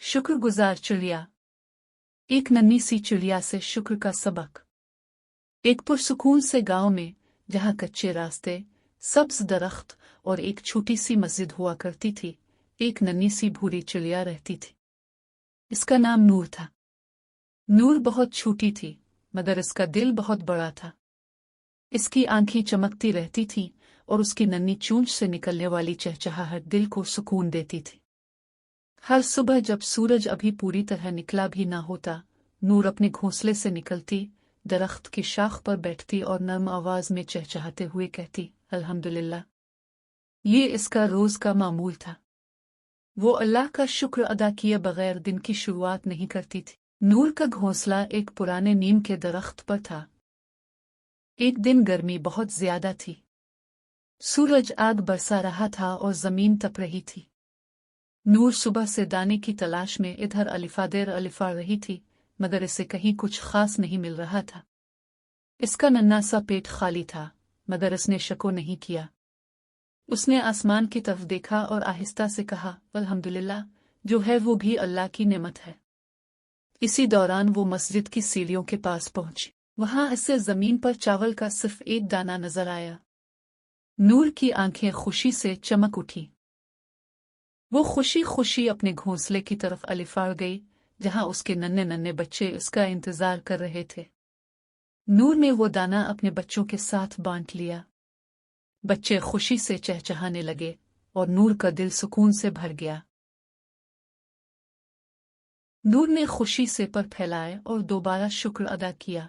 शुक्रगुजार चिड़िया। एक नन्ही सी चिड़िया से शुक्र का सबक। एक पुरसुकून से गांव में, जहां कच्चे रास्ते, सब्ज दरख्त और एक छोटी सी मस्जिद हुआ करती थी, एक नन्ही सी भूरी चिड़िया रहती थी। इसका नाम नूर था। नूर बहुत छोटी थी, मगर इसका दिल बहुत बड़ा था। इसकी आंखें चमकती रहती थीं और उसकी नन्ही चोंच से निकलने वाली चहचहाहट दिल को सुकून देती थी। हर सुबह जब सूरज अभी पूरी तरह निकला भी ना होता, नूर अपने घोंसले से निकलती, दरख्त की शाख पर बैठती और नर्म आवाज में चहचहाते हुए कहती, अल्हम्दुलिल्लाह। ये इसका रोज का मामूल था। वो अल्लाह का शुक्र अदा किए बगैर दिन की शुरुआत नहीं करती थी। नूर का घोंसला एक पुराने नीम के दरख्त पर था। एक दिन गर्मी बहुत ज्यादा थी। सूरज आग बरसा रहा था और जमीन तप रही थी। नूर सुबह से दाने की तलाश में इधर अलिफा रही थी, मगर इसे कहीं कुछ खास नहीं मिल रहा था। इसका नन्हा सा पेट खाली था, मगर इसने शको नहीं किया। उसने आसमान की तरफ देखा और आहिस्ता से कहा, अल्हम्दुलिल्लाह, जो है वो भी अल्लाह की नेमत है। इसी दौरान वो मस्जिद की सीढ़ियों के पास पहुंची। वहां इससे जमीन पर चावल का सिर्फ एक दाना नजर आया। नूर की आंखें खुशी से चमक उठी। वो खुशी खुशी अपने घोंसले की तरफ अलिफाड़ गई, जहां उसके नन्हे नन्हे बच्चे उसका इंतजार कर रहे थे। नूर ने वो दाना अपने बच्चों के साथ बांट लिया। बच्चे खुशी से चहचहाने लगे और नूर का दिल सुकून से भर गया। नूर ने खुशी से पर फैलाए और दोबारा शुक्र अदा किया।